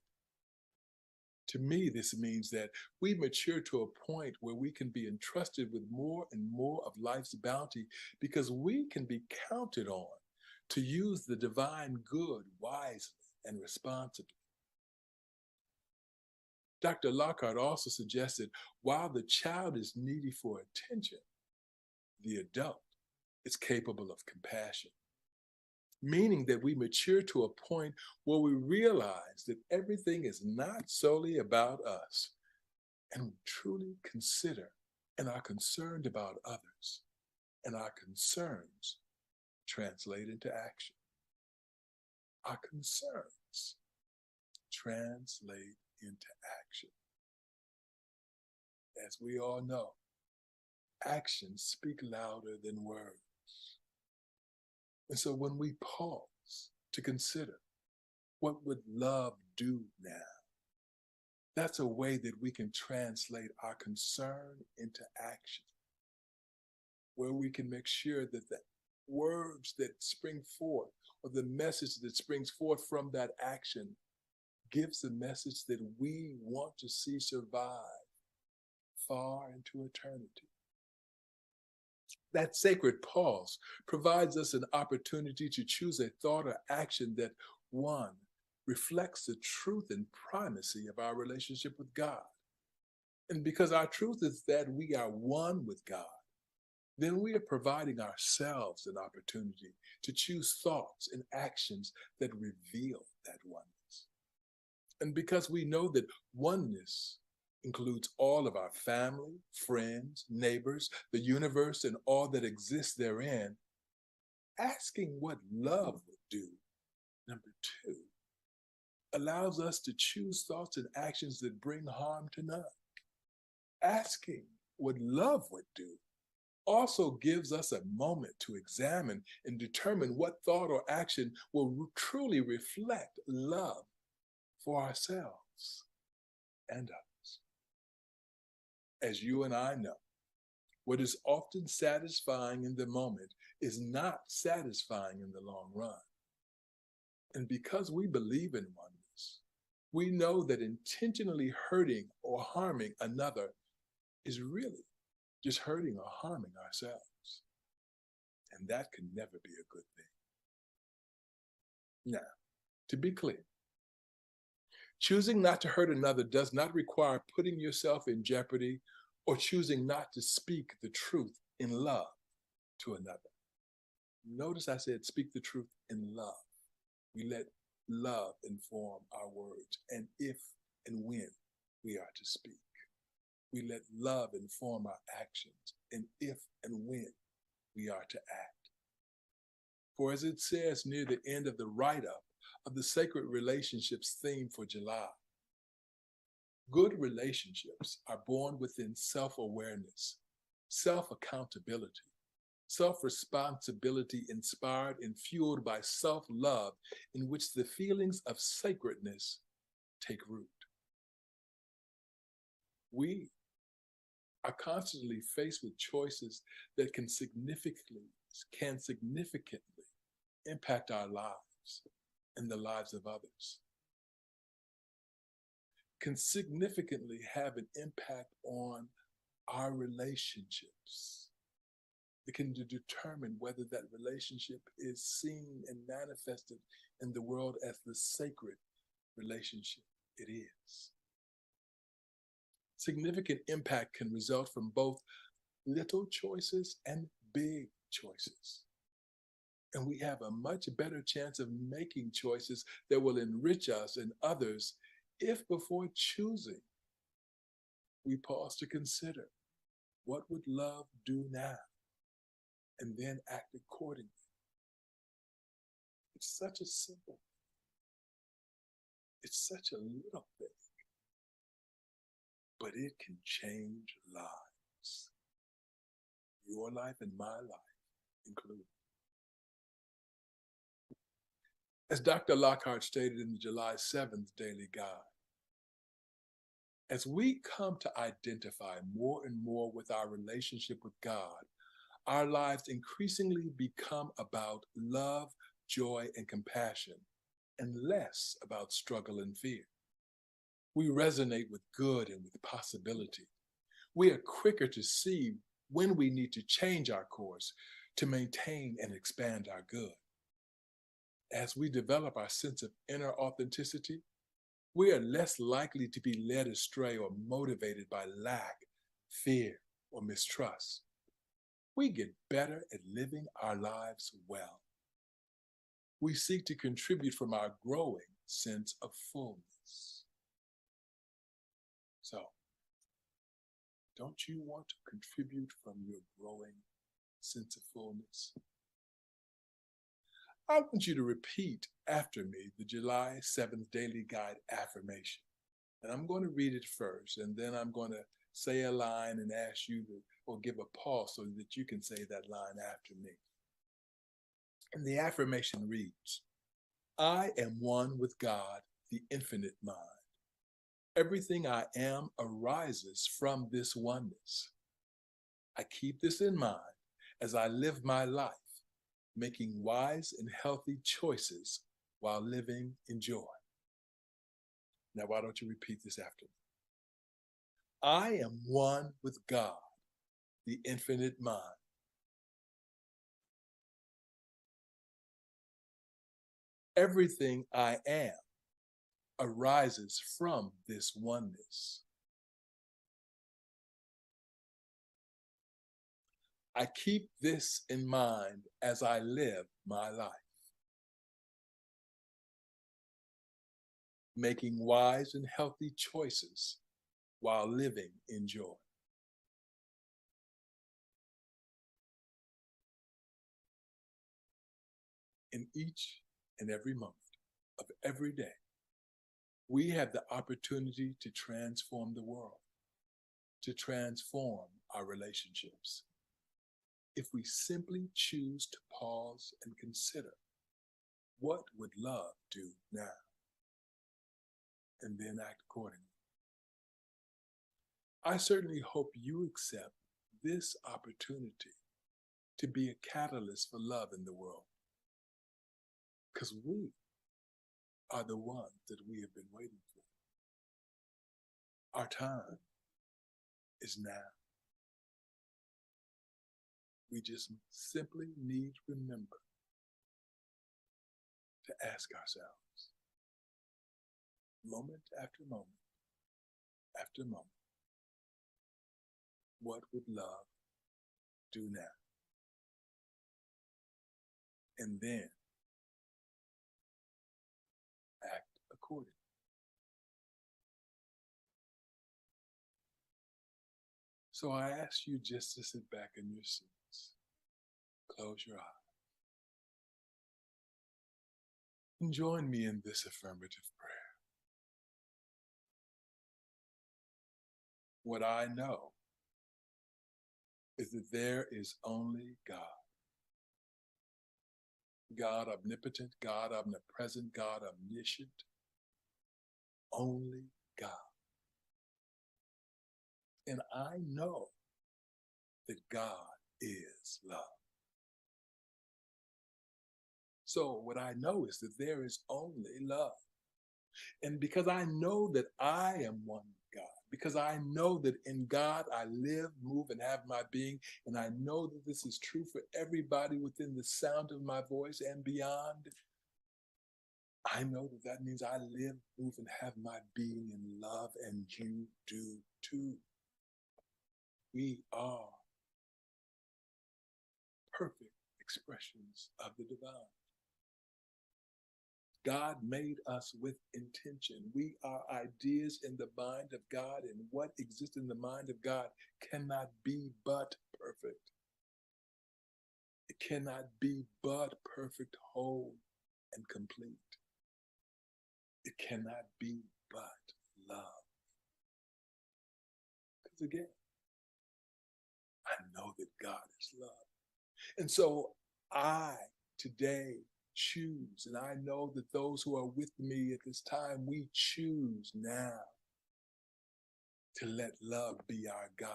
G: To me, this means that we mature to a point where we can be entrusted with more and more of life's bounty because we can be counted on to use the divine good wisely and responsibly. Dr. Lockhart also suggested while the child is needy for attention, the adult is capable of compassion, meaning that we mature to a point where we realize that everything is not solely about us, and we truly consider and are concerned about others, and our concerns translate into action. Our concerns translate into action. As we all know, actions speak louder than words. And so when we pause to consider what would love do now, that's a way that we can translate our concern into action, where we can make sure that the words that spring forth or the message that springs forth from that action gives the message that we want to see survive far into eternity. That sacred pause provides us an opportunity to choose a thought or action that, one, reflects the truth and primacy of our relationship with God. And because our truth is that we are one with God, then we are providing ourselves an opportunity to choose thoughts and actions that reveal that oneness. And because we know that oneness includes all of our family, friends, neighbors, the universe, and all that exists therein, asking what love would do, number two, allows us to choose thoughts and actions that bring harm to none. Asking what love would do also gives us a moment to examine and determine what thought or action will truly reflect love for ourselves and others. As you and I know, what is often satisfying in the moment is not satisfying in the long run. And because we believe in oneness, we know that intentionally hurting or harming another is really just hurting or harming ourselves. And that can never be a good thing. Now, to be clear, choosing not to hurt another does not require putting yourself in jeopardy or choosing not to speak the truth in love to another. Notice I said speak the truth in love. We let love inform our words and if and when we are to speak. We let love inform our actions and if and when we are to act. For as it says near the end of the write-up of the Sacred Relationships theme for July, good relationships are born within self-awareness, self-accountability, self-responsibility inspired and fueled by self-love in which the feelings of sacredness take root. We are constantly faced with choices that can significantly can significantly impact our lives and the lives of others, can significantly have an impact on our relationships. It can determine whether that relationship is seen and manifested in the world as the sacred relationship it is. Significant impact can result from both little choices and big choices. And we have a much better chance of making choices that will enrich us and others if before choosing, we pause to consider, what would love do now? And then act accordingly. It's such a simple thing. It's such a little thing, but it can change lives. Your life and my life included. As Dr. Lockhart stated in the July 7th Daily Guide, as we come to identify more and more with our relationship with God, our lives increasingly become about love, joy, and compassion, and less about struggle and fear. We resonate with good and with possibility. We are quicker to see when we need to change our course to maintain and expand our good. As we develop our sense of inner authenticity, we are less likely to be led astray or motivated by lack, fear, or mistrust. We get better at living our lives well. We seek to contribute from our growing sense of fullness. So, don't you want to contribute from your growing sense of fullness? I want you to repeat after me the July 7th Daily Guide affirmation. And I'm going to read it first, and then I'm going to say a line and ask you to, or give a pause so that you can say that line after me. And the affirmation reads, I am one with God, the infinite mind. Everything I am arises from this oneness. I keep this in mind as I live my life, making wise and healthy choices while living in joy. Now, why don't you repeat this after me? I am one with God, the infinite mind. Everything I am arises from this oneness. I keep this in mind as I live my life, making wise and healthy choices while living in joy. In each and every moment of every day, we have the opportunity to transform the world, to transform our relationships, if we simply choose to pause and consider, what would love do now? And then act accordingly. I certainly hope you accept this opportunity to be a catalyst for love in the world, because we are the ones that we have been waiting for. Our time is now. We just simply need to remember to ask ourselves, moment after moment after moment, what would love do now? And then act accordingly. So I ask you just to sit back in your seats, close your eyes, and join me in this affirmative prayer. What I know is that there is only God. God omnipotent, God omnipresent, God omniscient, only God. And I know that God is love. So what I know is that there is only love. And because I know that I am one with God, because I know that in God I live, move, and have my being, and I know that this is true for everybody within the sound of my voice and beyond, I know that that means I live, move, and have my being in love, and you do too. We are perfect expressions of the divine. God made us with intention. We are ideas in the mind of God, and what exists in the mind of God cannot be but perfect. It cannot be but perfect, whole, and complete. It cannot be but love. Because again, I know that God is love. And so I today choose, and I know that those who are with me at this time, we choose now to let love be our guide.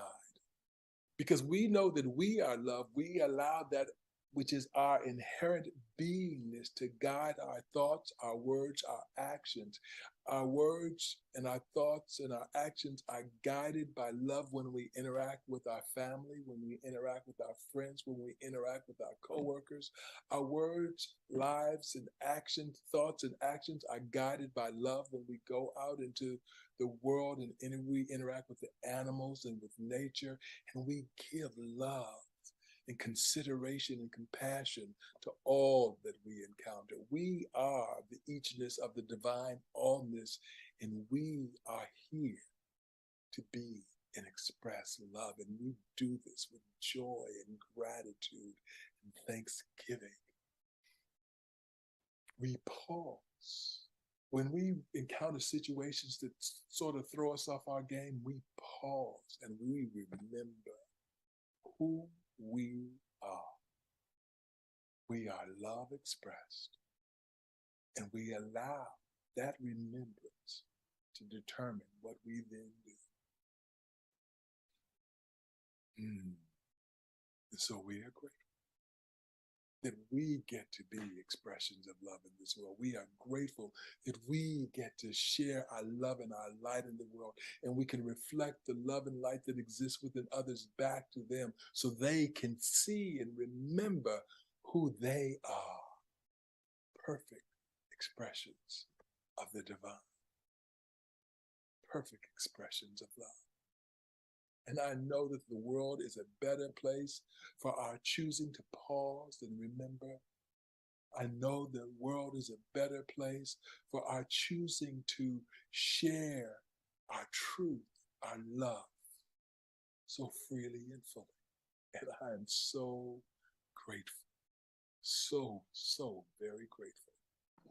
G: Because we know that we are love, we allow that which is our inherent beingness to guide our thoughts, our words, our actions. Our words and our thoughts and our actions are guided by love when we interact with our family, when we interact with our friends, when we interact with our coworkers. Our words, lives, and actions, thoughts and actions are guided by love when we go out into the world and we interact with the animals and with nature, and we give love and consideration and compassion to all that we encounter. We are the eachness of the divine allness, and we are here to be and express love. And we do this with joy and gratitude and thanksgiving. We pause. When we encounter situations that sort of throw us off our game, we pause and we remember who we are. We are love expressed, and we allow that remembrance to determine what we then do. And so we are grateful that we get to be expressions of love in this world. We are grateful that we get to share our love and our light in the world, and we can reflect the love and light that exists within others back to them so they can see and remember who they are. Perfect expressions of the divine. Perfect expressions of love. And I know that the world is a better place for our choosing to pause and remember. I know the world is a better place for our choosing to share our truth, our love, so freely and fully. And I am so grateful, so very grateful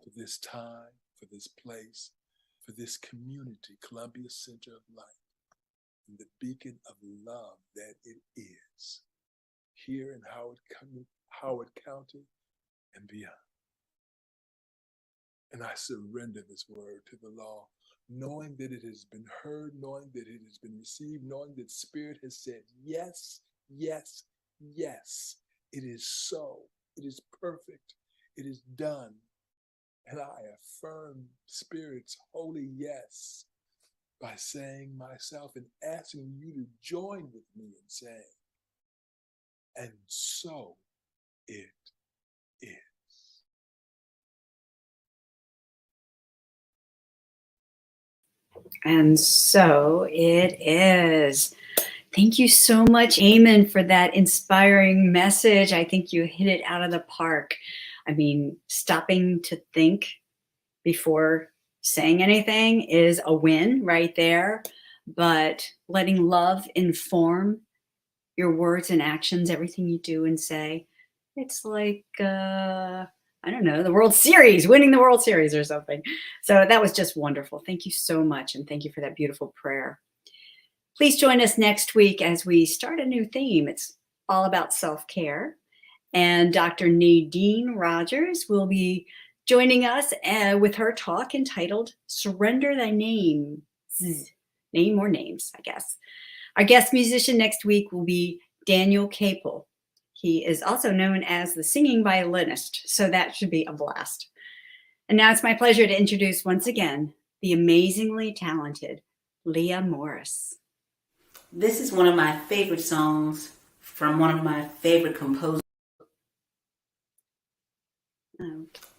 G: for this time, for this place, for this community, Columbia Center of Light, and the beacon of love that it is, here in Howard County and beyond. And I surrender this word to the law, knowing that it has been heard, knowing that it has been received, knowing that Spirit has said, yes, yes, yes, it is so, it is perfect, it is done. And I affirm Spirit's holy yes by saying myself and asking you to join with me in saying, and so it is.
C: And so it is. Thank you so much, Amon, for that inspiring message. I think you hit it out of the park. I mean, stopping to think before saying anything is a win right there. But letting love inform your words and actions, everything you do and say, it's like, I don't know, the World Series, winning the World Series or something. So that was just wonderful. Thank you so much. And thank you for that beautiful prayer. Please join us next week as we start a new theme. It's all about self-care. And Dr. Nadine Rogers will be joining us with her talk entitled Surrender Thy Name. Name or names, I guess. Our guest musician next week will be Daniel Capel. He is also known as the singing violinist, so that should be a blast. And now it's my pleasure to introduce once again the amazingly talented Leah Morris.
D: This is one of my favorite songs from one of my favorite composers.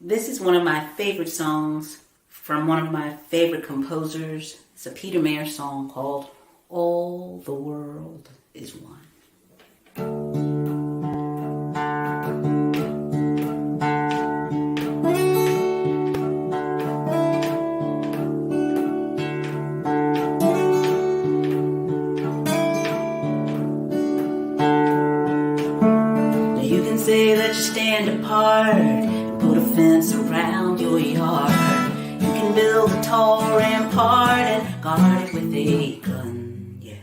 D: This is one of my favorite songs from one of my favorite composers. It's a Peter Mayer song called All the World is One. You can say that you stand apart and put a fence around your yard. You can build a tall rampart and guard it with a gun, yeah.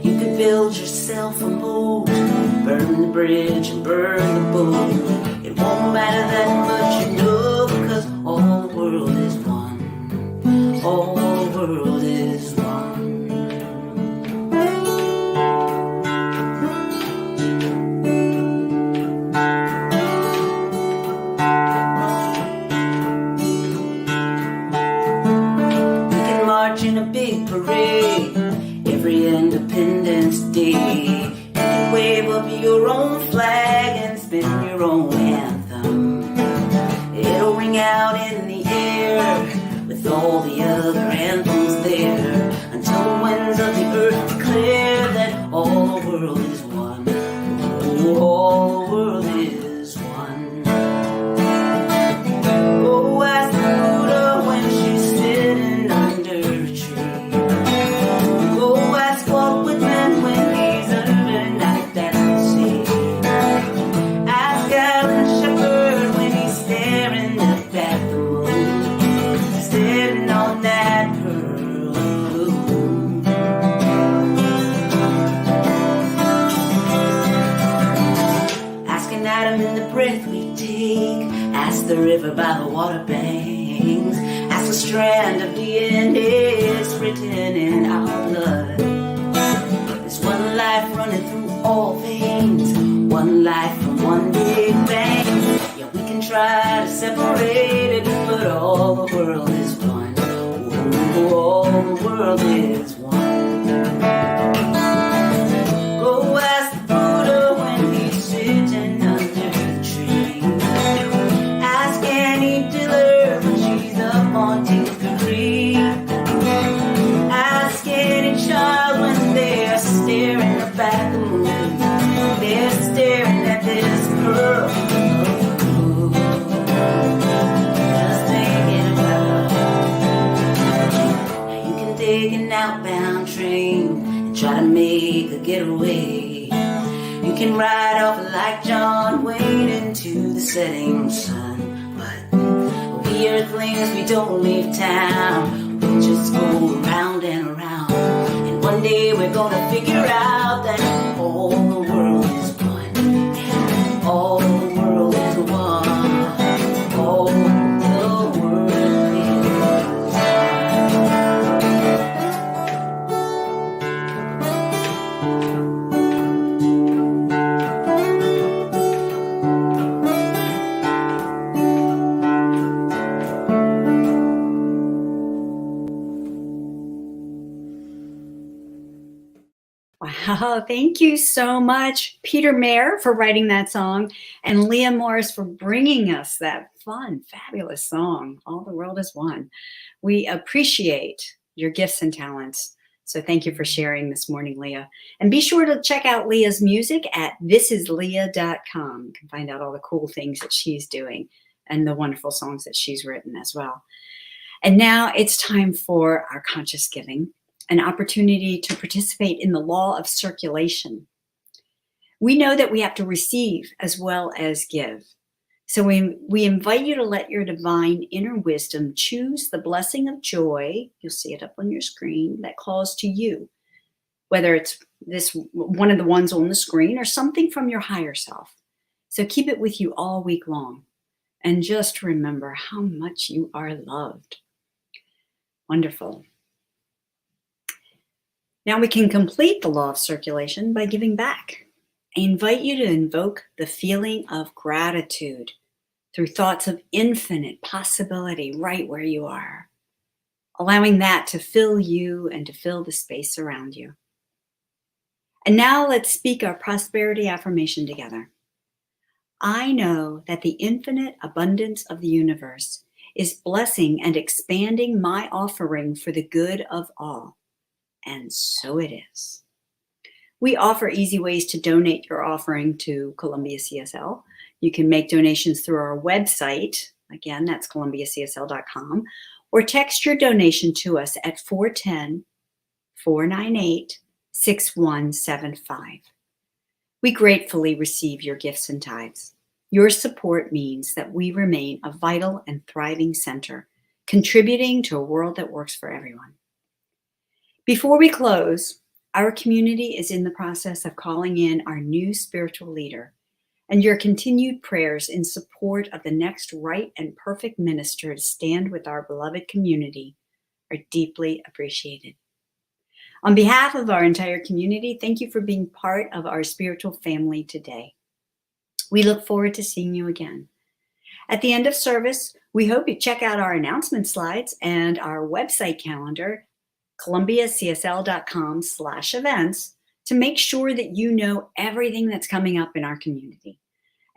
D: You could build yourself a moat, burn the bridge and burn the boat. It won't matter that much, you know, because all the world is one. All the world is one. In a big parade every Independence Day. You can wave up your own flag and spin your own anthem. It'll ring out in the air with all the other anthems there until the winds of the earth declare that all the world is one. Oh, all the world is one. Oh, ask Buddha when she's sitting under a tree. Oh, ask Walt Whitman when he's undernight at the sea. Ask Alan Shepard when he's staring up at the moon, staring on that pearl moon. Ask an atom in the breath we take. Ask the river by the water banks. Ask a strand of DNA that's written in our blood. There's one life running through all veins, one life from one big bang. Yeah, we can try to separate it, but all the world is one. Oh, all the world is one. Go ask the Buddha when he's sitting under the tree. Ask Annie Diller when she's up on Tinkery. Ask any child when they're staring up at the moon. They're staring at this pearl. Just thinking about. Now you can take an outbound train and try to make a getaway. You can ride off like John Wayne into the setting sun. But we earthlings, we don't leave town. We just go around and around. And one day we're gonna figure out that all the world is one. Yeah, all the world is one. All the world is
C: Wow, thank you so much, Peter Mayer, for writing that song, and Leah Morris for bringing us that fun, fabulous song, All the World is One. We appreciate your gifts and talents. So thank you for sharing this morning, Leah. And be sure to check out Leah's music at thisisleah.com. You can find out all the cool things that she's doing and the wonderful songs that she's written as well. And now it's time for our conscious giving, an opportunity to participate in the law of circulation. We know that we have to receive as well as give. So we invite you to let your divine inner wisdom choose the blessing of joy, you'll see it up on your screen, that calls to you, whether it's this one of the ones on the screen or something from your higher self. So keep it with you all week long. And just remember how much you are loved. Wonderful. Now we can complete the law of circulation by giving back. I invite you to invoke the feeling of gratitude through thoughts of infinite possibility right where you are, allowing that to fill you and to fill the space around you. And now let's speak our prosperity affirmation together. I know that the infinite abundance of the universe is blessing and expanding my offering for the good of all. And so it is. We offer easy ways to donate your offering to Columbia CSL. You can make donations through our website. Again, that's columbiacsl.com. Or text your donation to us at 410-498-6175. We gratefully receive your gifts and tithes. Your support means that we remain a vital and thriving center, contributing to a world that works for everyone. Before we close, our community is in the process of calling in our new spiritual leader, and your continued prayers in support of the next right and perfect minister to stand with our beloved community are deeply appreciated. On behalf of our entire community, thank you for being part of our spiritual family today. We look forward to seeing you again. At the end of service, we hope you check out our announcement slides and our website calendar, columbiacsl.com/events, to make sure that you know everything that's coming up in our community.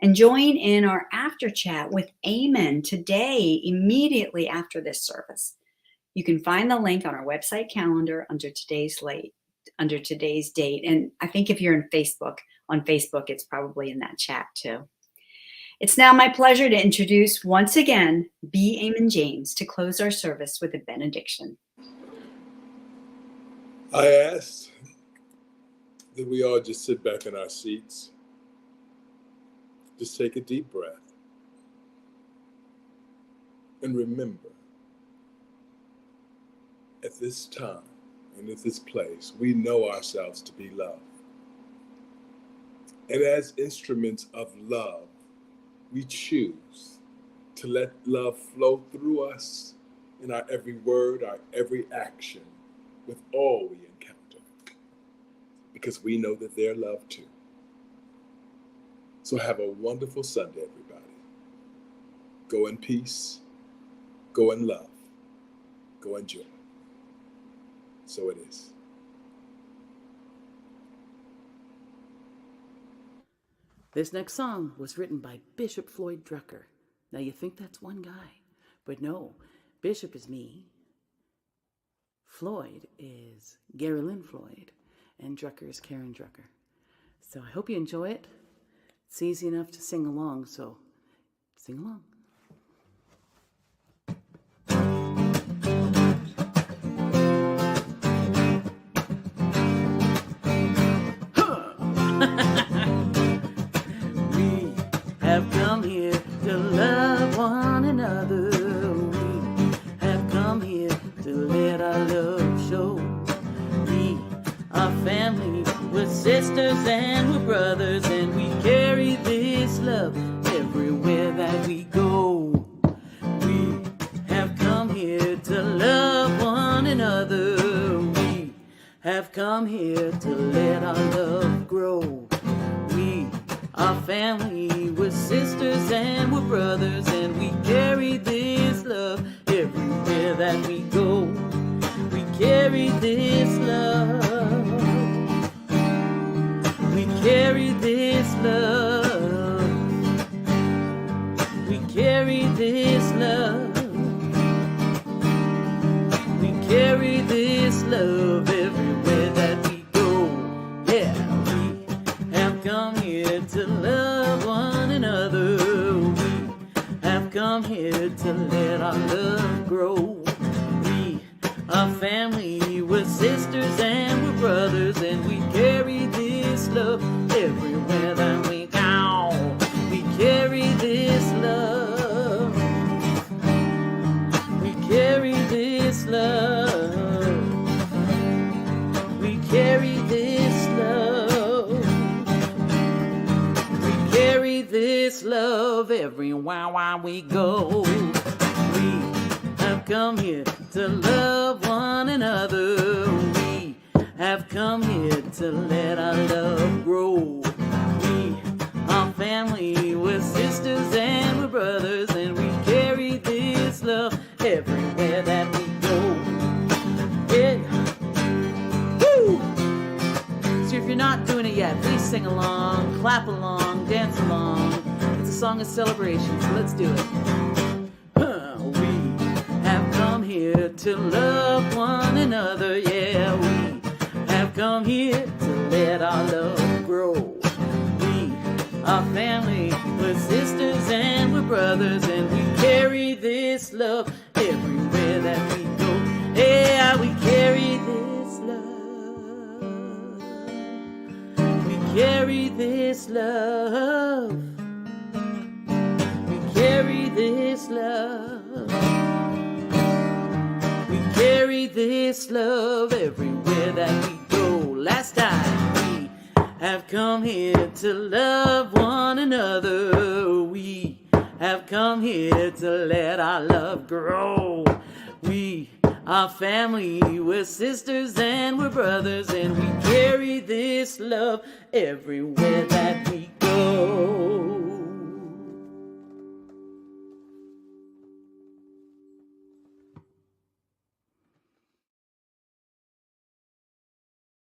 C: And join in our after chat with Amon today, immediately after this service. You can find the link on our website calendar under today's date. And I think if you're on Facebook, it's probably in that chat too. It's now my pleasure to introduce once again B. Amon James to close our service with a benediction.
G: I ask that we all just sit back in our seats. Just take a deep breath. And remember, at this time and at this place, we know ourselves to be love. And as instruments of love, we choose to let love flow through us in our every word, our every action, with all we encounter, because we know that they're loved too. So have a wonderful Sunday, everybody. Go in peace, go in love, go in joy. So it is.
H: This next song was written by Bishop Floyd Drucker. Now you think that's one guy, but no, Bishop is me, Floyd is Gary Lynn Floyd, and Drucker is Karen Drucker. So I hope you enjoy it. It's easy enough to sing along, so sing along. We have come here to love one another. We have come here to let our love show. We are family, we're sisters and we're brothers, and we carry this love everywhere that we go. We have come here to love one another. We have come here to let our love grow. We are family, we're sisters and we're brothers, and we carry this love everywhere that we go. We carry this love. We carry this love. We carry this love. We carry this love everywhere that we go. Yeah, we have come here to love one another. We have come here to let our love grow. We are family, we're sisters and we're brothers, and we carry this love everywhere that we go. We carry this love. We carry this love. We carry this love. We carry this love everywhere we go. We have come here to love one another. We have come here to let our love grow. family, we're sisters and we're brothers, and we carry this love everywhere that we go. Yeah. Woo! So if you're not doing it yet, please sing along, clap along, dance along. It's a song of celebration, so let's do it. We have come here to love one another, yeah. We have come here to let our love grow. We are family, we're sisters and we're brothers, and we carry this love everywhere that we go. Yeah, we carry this love. We carry this love. We carry this love. We carry this love everywhere that we go. Last time we have come here to love one another. We have come here to let our love grow. We are family, we're sisters and we're brothers, and we carry this love everywhere that we go.